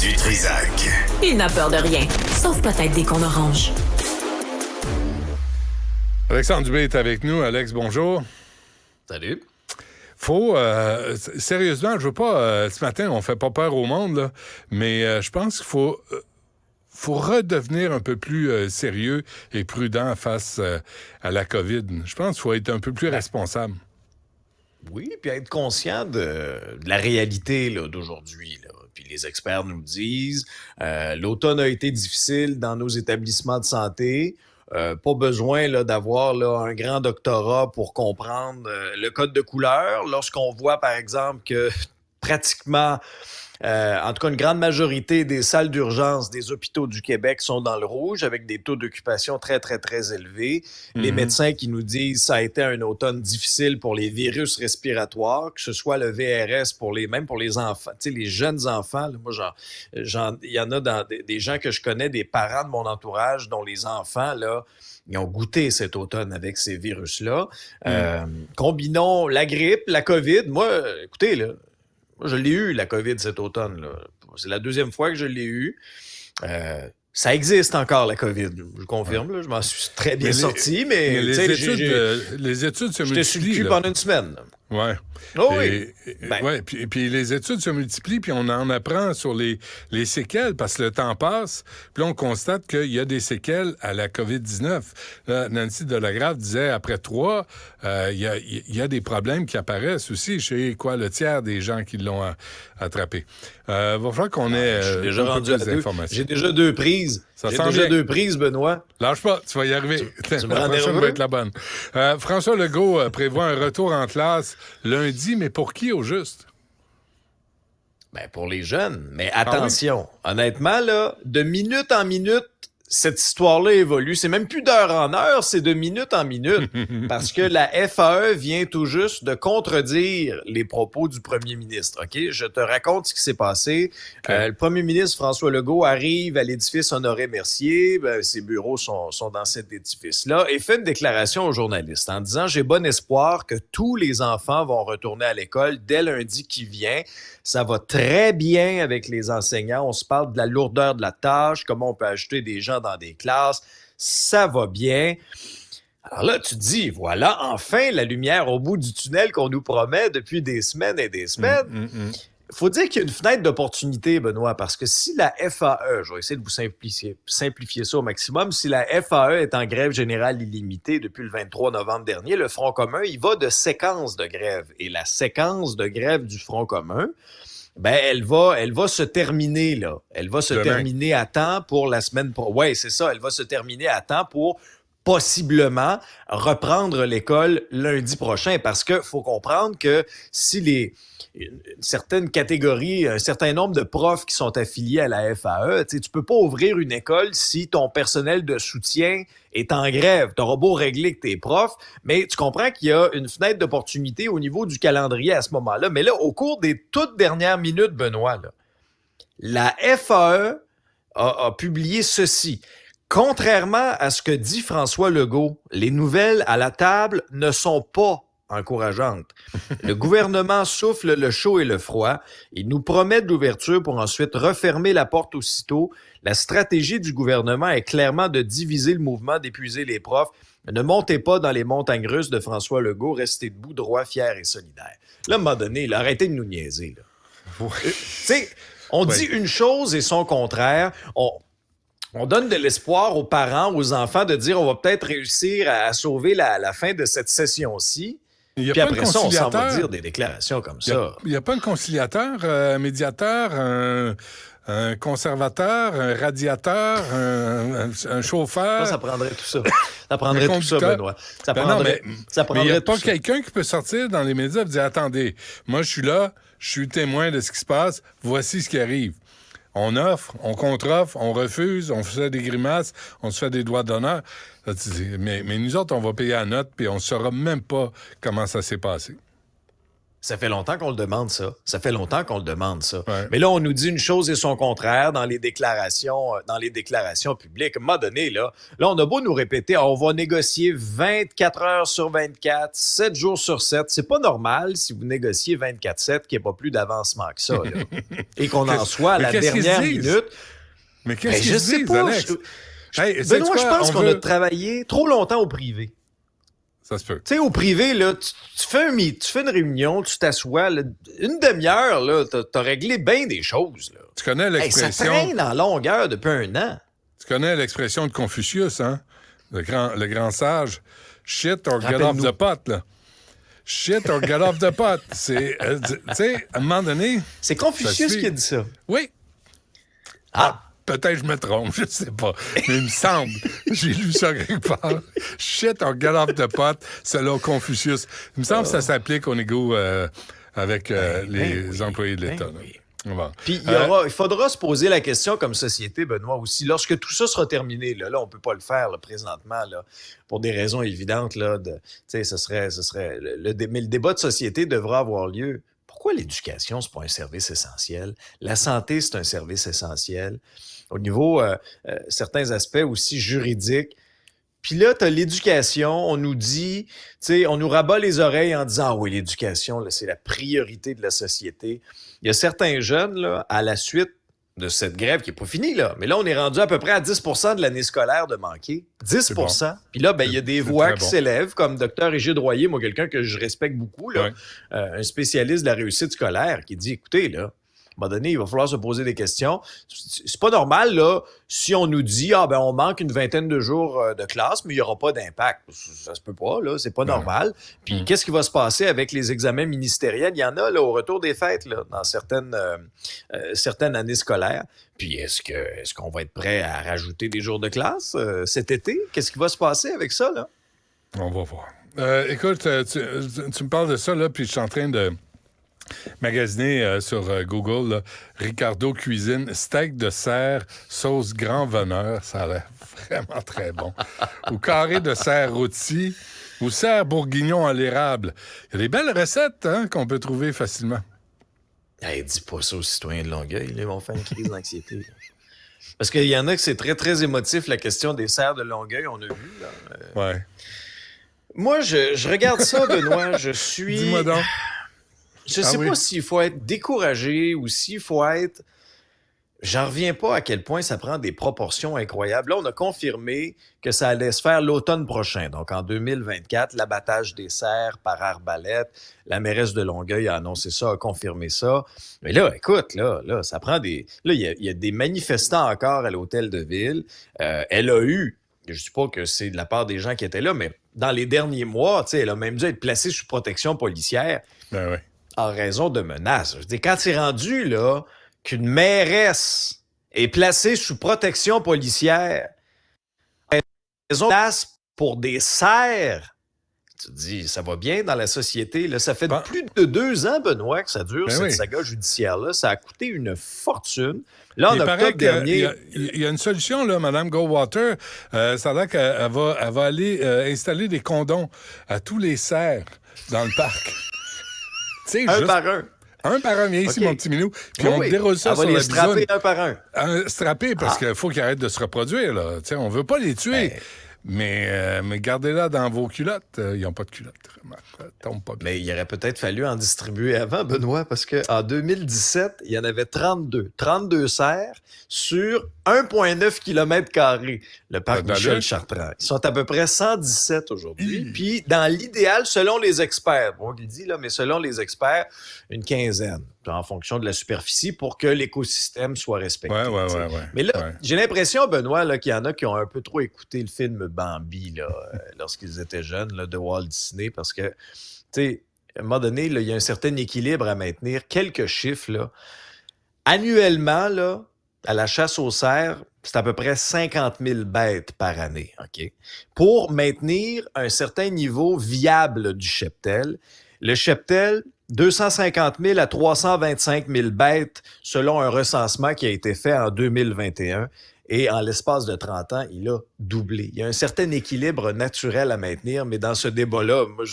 du Trisac. Il n'a peur de rien, sauf peut-être des qu'on orange. Alexandre Dubé est avec nous. Alex, bonjour. Salut. Sérieusement, je veux pas... ce matin, on fait pas peur au monde, là, mais je pense qu'il faut redevenir un peu plus sérieux et prudent face à la COVID. Je pense qu'il faut être un peu plus responsable. Oui, puis être conscient de la réalité là, d'aujourd'hui. Là. Puis les experts nous disent, l'automne a été difficile dans nos établissements de santé. Pas besoin là, d'avoir là, un grand doctorat pour comprendre le code de couleur. Lorsqu'on voit, par exemple, que pratiquement, en tout cas une grande majorité des salles d'urgence des hôpitaux du Québec sont dans le rouge avec des taux d'occupation très, très, très élevés. Les médecins qui nous disent que ça a été un automne difficile pour les virus respiratoires, que ce soit le VRS même pour les enfants, tu sais, les jeunes enfants. Là, moi, il y en a dans des gens que je connais, des parents de mon entourage dont les enfants, là, ils ont goûté cet automne avec ces virus-là. Combinons la grippe, la COVID. Moi, écoutez, là, je l'ai eu, la COVID, cet automne. Là. C'est la deuxième fois que je l'ai eu. Ça existe encore, la COVID. Je confirme, là, je m'en suis très bien sorti, mais les études se multiplient. J'étais sur le cul pendant une semaine. Oui. Oh oui. Puis les études se multiplient, puis on en apprend sur les séquelles, parce que le temps passe, puis là, on constate qu'il y a des séquelles à la COVID-19. Là, Nancy Delagrave disait, après 3, il y a des problèmes qui apparaissent aussi chez le tiers des gens qui l'ont attrapé. Va falloir qu'on ait déjà un rendu peu plus à d'informations. J'ai déjà 2 prises. Deux prises, Benoît. Lâche pas, tu vas y arriver. Tu me La rends prochaine nerveux? va être la bonne. François Legault prévoit un retour en classe lundi, mais pour qui au juste? Ben pour les jeunes. Mais attention, honnêtement, là, de minute en minute, cette histoire-là évolue. C'est même plus d'heure en heure, c'est de minute en minute. Parce que la FAE vient tout juste de contredire les propos du premier ministre. OK? Je te raconte ce qui s'est passé. Le premier ministre François Legault arrive à l'édifice Honoré-Mercier. Ses bureaux sont dans cet édifice-là et fait une déclaration aux journalistes en disant « J'ai bon espoir que tous les enfants vont retourner à l'école dès lundi qui vient. Ça va très bien avec les enseignants. On se parle de la lourdeur de la tâche, comment on peut ajouter des gens dans des classes. Ça va bien. » Alors là, tu te dis, voilà, enfin, la lumière au bout du tunnel qu'on nous promet depuis des semaines et des semaines. Il faut dire qu'il y a une fenêtre d'opportunité, Benoît, parce que si la FAE, je vais essayer de vous simplifier ça au maximum, si la FAE est en grève générale illimitée depuis le 23 novembre dernier, le Front commun, il va de séquence de grève. Et la séquence de grève du Front commun, elle va se terminer, là. Elle va se terminer à temps pour la semaine Oui, c'est ça. Elle va se terminer à temps pour possiblement reprendre l'école lundi prochain. Parce que faut comprendre que si une certaine catégorie, un certain nombre de profs qui sont affiliés à la FAE, tu peux pas ouvrir une école si ton personnel de soutien est en grève. Tu auras beau régler que t'es prof, mais tu comprends qu'il y a une fenêtre d'opportunité au niveau du calendrier à ce moment-là. Mais là, au cours des toutes dernières minutes, Benoît, là, la FAE a publié ceci. Contrairement à ce que dit François Legault, les nouvelles à la table ne sont pas encourageantes. Le gouvernement souffle le chaud et le froid. Il nous promet de l'ouverture pour ensuite refermer la porte aussitôt. La stratégie du gouvernement est clairement de diviser le mouvement, d'épuiser les profs. Ne montez pas dans les montagnes russes de François Legault. Restez debout, droit, fier et solidaire. Là, à un moment donné, là, arrêtez de nous niaiser. Là. Tu sais, on dit une chose et son contraire. On donne de l'espoir aux parents, aux enfants de dire on va peut-être réussir à sauver la fin de cette session-ci. Puis après ça, on s'en va dire des déclarations comme ça. Il n'y a pas un conciliateur, un médiateur, un conservateur, un radiateur, un chauffeur. Ça prendrait tout ça. Ça prendrait tout ça, Benoît. Ça prendrait il n'y a pas quelqu'un qui peut sortir dans les médias et dire « Attendez, moi je suis là, je suis témoin de ce qui se passe, voici ce qui arrive. » On offre, on contre-offre, on refuse, on fait des grimaces, on se fait des doigts d'honneur. Mais nous autres, on va payer la note, puis on ne saura même pas comment ça s'est passé. Ça fait longtemps qu'on le demande, ça. Ça fait longtemps qu'on le demande, ça. Ouais. Mais là, on nous dit une chose et son contraire dans les déclarations publiques. À un moment donné, là, on a beau nous répéter, on va négocier 24 heures sur 24, 7 jours sur 7. C'est pas normal si vous négociez 24/7 qu'il n'y ait pas plus d'avancement que ça, là. Et qu'on en soit à la dernière minute. Mais qu'est-ce qu'ils je se sais disent, pas. Alex? Hey, Benoît, je pense qu'on veut... a travaillé trop longtemps au privé. Ça se peut. Tu sais, au privé, là, tu fais une réunion, tu t'assois, là, une demi-heure, là, t'as réglé bien des choses, là. Tu connais l'expression... Ça traîne en longueur depuis un an. Tu connais l'expression de Confucius, hein? Le grand sage. Shit or get off the pot, là. Shit or get off the pot. C'est, tu sais, à un moment donné... C'est Confucius qui a dit ça. Oui. Peut-être je me trompe, je sais pas. Mais il me semble, j'ai lu ça quelque part. Shit or get off the pot, selon Confucius. Il me semble que ça s'applique au négo avec les employés de l'État. Oui. Bon. Puis il faudra se poser la question comme société, Benoît, aussi. Lorsque tout ça sera terminé, là on ne peut pas le faire là, présentement, là, pour des raisons évidentes. Là, mais le débat de société devra avoir lieu. Pourquoi l'éducation, c'est pas un service essentiel? La santé, c'est un service essentiel. Au niveau certains aspects aussi juridiques. Puis là, tu as l'éducation, on nous dit, on nous rabat les oreilles en disant « Ah oui, l'éducation, là, c'est la priorité de la société. » Il y a certains jeunes, là, à la suite de cette grève qui n'est pas finie, là, mais là, on est rendu à peu près à 10 % de l'année scolaire de manquer. 10 bon. Puis là, il y a des voix qui s'élèvent, comme Dr. Égide Royer, moi, quelqu'un que je respecte beaucoup, là, un spécialiste de la réussite scolaire, qui dit « Écoutez, là, à un moment donné, il va falloir se poser des questions. C'est pas normal, là, si on nous dit, on manque une vingtaine de jours de classe, mais il n'y aura pas d'impact. Ça se peut pas, là, c'est pas normal. Puis qu'est-ce qui va se passer avec les examens ministériels? Il y en a, là, au retour des fêtes, là, dans certaines années scolaires. Puis est-ce qu'on va être prêt à rajouter des jours de classe cet été? Qu'est-ce qui va se passer avec ça, là? On va voir. Écoute, tu me parles de ça, là, puis je suis en train de magasiner sur Google, là, Ricardo Cuisine, steak de cerf, sauce grand veneur, ça a l'air vraiment très bon. Ou carré de cerf rôti, ou cerf bourguignon à l'érable. Il y a des belles recettes qu'on peut trouver facilement. Hey, dis pas ça aux citoyens de Longueuil, là, ils vont faire une crise d'anxiété. Parce qu'il y en a que c'est très, très émotif, la question des cerfs de Longueuil, on a vu. Là. Ouais. Moi, je regarde ça, Benoît, je suis... Dis-moi donc. Je sais pas s'il faut être découragé ou s'il faut être... J'en reviens pas à quel point ça prend des proportions incroyables. Là, on a confirmé que ça allait se faire l'automne prochain. Donc, en 2024, l'abattage des cerfs par arbalète. La mairesse de Longueuil a annoncé ça, a confirmé ça. Mais là, écoute, là ça prend des... Là, il y a des manifestants encore à l'hôtel de ville. Elle a eu... Je ne dis pas que c'est de la part des gens qui étaient là, mais dans les derniers mois, elle a même dû être placée sous protection policière. Ben oui. En raison de menaces. Je veux dire, quand c'est rendu là qu'une mairesse est placée sous protection policière, raison de menaces pour des cerfs, tu te dis, ça va bien dans la société. Là. Ça fait plus de 2 ans, Benoît, que ça dure, cette saga judiciaire-là. Ça a coûté une fortune. Là, en octobre dernier... Il y a une solution, là, Mme Goldwater. Ça a l'air qu'elle va aller installer des condons à tous les cerfs dans le parc. Un par un. Un par un, viens ici, mon petit minou. Puis on déroule ça sur la bisoune. On va les strapper un par un. Strapper, parce qu'il faut qu'ils arrêtent de se reproduire. Là. On ne veut pas les tuer. Mais gardez-la dans vos culottes. Ils n'ont pas de culottes. Tombe pas bien. Mais il aurait peut-être fallu en distribuer avant, Benoît, parce qu'en 2017, il y en avait 32. 32 cerfs sur 1,9 km², le parc Michel-Chartrand. Ils sont à peu près 117 aujourd'hui. Puis, dans l'idéal, selon les experts, on le dit là, mais selon les experts, une quinzaine, en fonction de la superficie, pour que l'écosystème soit respecté. Ouais. Mais là, j'ai l'impression, Benoît, là, qu'il y en a qui ont un peu trop écouté le film Bambi là, lorsqu'ils étaient jeunes, là, de Walt Disney, parce que, tu sais, à un moment donné, là, il y a un certain équilibre à maintenir. Quelques chiffres, là. Annuellement, là, à la chasse aux cerfs, c'est à peu près 50 000 bêtes par année, OK? Pour maintenir un certain niveau viable du cheptel, le cheptel, 250 000 à 325 000 bêtes selon un recensement qui a été fait en 2021. Et en l'espace de 30 ans, il a doublé. Il y a un certain équilibre naturel à maintenir, mais dans ce débat-là, moi,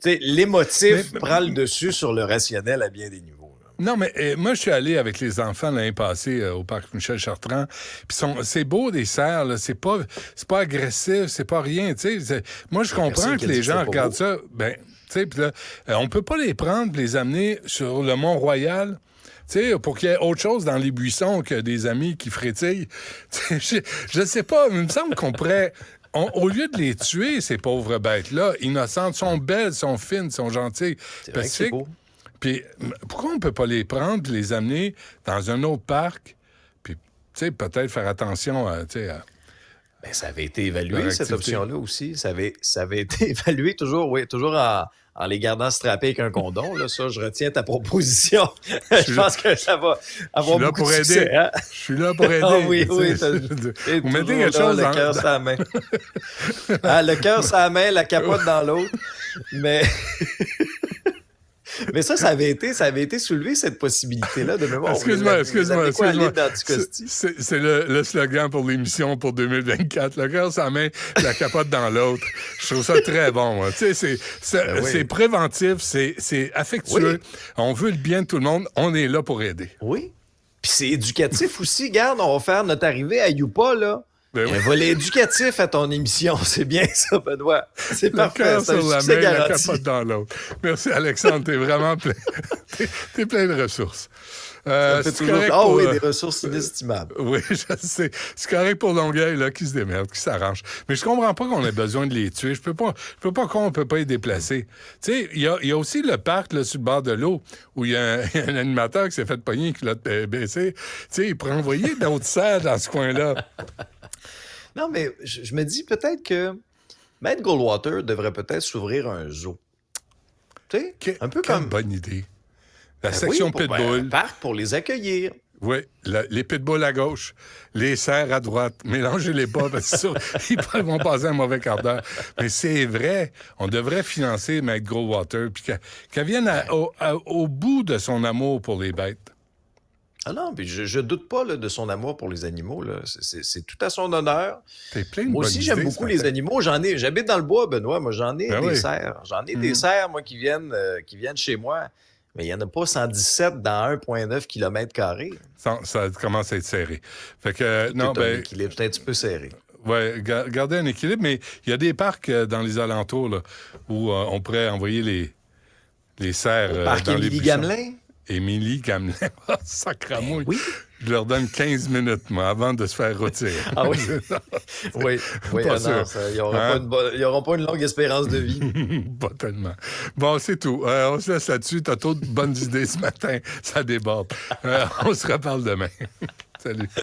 l'émotif prend le dessus sur le rationnel à bien des niveaux. Non, mais moi, je suis allé avec les enfants l'année passée au parc Michel-Chartrand. Puis c'est beau, des cerfs, là. C'est pas agressif, c'est pas rien, tu sais. Moi, je comprends que les gens regardent ça. Ben, tu sais, puis là, on peut pas les prendre, les amener sur le Mont-Royal. Tu sais, pour qu'il y ait autre chose dans les buissons que des amis qui frétillent. Je sais pas, il me semble qu'on pourrait... au lieu de les tuer, ces pauvres bêtes-là, innocentes, sont belles, sont fines, sont gentilles. C'est vrai que c'est beau. Puis pourquoi on peut pas les prendre et les amener dans un autre parc? Puis, tu sais, peut-être faire attention à... Ben, ça avait été évalué, cette option-là aussi. Ça avait été évalué toujours en les gardant strappés avec un condom. Là. Ça, je retiens ta proposition. Je pense que ça va avoir beaucoup de succès. Hein? Je suis là pour aider. Ah oui. Vous mettez quelque chose le cœur sur la main. Le cœur sur la main, la capote dans l'autre. Mais ça avait été soulevé, cette possibilité-là, de mémoire. Excuse-moi. C'est C'est le slogan pour l'émission pour 2024. Le cœur sur la main, la capote dans l'autre. Je trouve ça très bon. Moi. Tu sais, c'est préventif, c'est affectueux. Oui. On veut le bien de tout le monde. On est là pour aider. Oui. Puis c'est éducatif aussi. Regarde, on va faire notre arrivée à Youpa, là. Ben oui. Un volet éducatif à ton émission. C'est bien ça, Benoît. C'est parfait. Cœur sur la main, garanti. la capote dans l'autre. Merci, Alexandre. T'es vraiment plein. T'es plein de ressources. C'est correct pour... oui, des ressources inestimables. Oui, je sais. C'est correct pour Longueuil, là, qui se démerde, qui s'arrange. Mais je comprends pas qu'on ait besoin de les tuer. Je peux pas qu'on peut pas les déplacer. Tu sais, il y a aussi le parc, là, sur le bord de l'eau, où il y a un animateur qui s'est fait pogner, qui l'a baissé. Tu sais, il pourrait envoyer d'autres cerfs dans ce coin-là. Non, mais je me dis peut-être que Maître Goldwater devrait peut-être s'ouvrir un zoo. Tu sais, un peu comme... bonne idée. La section pitbull. Un parc pour les accueillir. Oui, les pitbulls à gauche, les cerfs à droite. Mélangez-les pas, parce que ça, ils vont passer un mauvais quart d'heure. Mais c'est vrai, on devrait financer Maître Goldwater, puis qu'elle vienne au bout de son amour pour les bêtes. Ah non, puis je doute pas là, de son amour pour les animaux. Là. C'est tout à son honneur. T'es plein de moi aussi, j'aime beaucoup les animaux. J'habite dans le bois, Benoît. Moi, j'en ai des cerfs. J'en ai des cerfs, moi, qui viennent chez moi. Mais il n'y en a pas 117 dans 1,9 km². Ça commence à être serré. Fait que, non, un équilibre, c'est un petit peu serré. Oui, garder un équilibre, mais il y a des parcs dans les alentours là, où on pourrait envoyer les cerfs au parc dans les buissons. Gamelin? Émilie Gamelin. Sacramouille. Oui. Je leur donne 15 minutes, moi, avant de se faire retirer. Ah oui? oui. Ils n'auront pas une longue espérance de vie. Pas tellement. Bon, c'est tout. On se laisse là-dessus. T'as trop de bonnes idées ce matin. Ça déborde. On se reparle demain. Salut.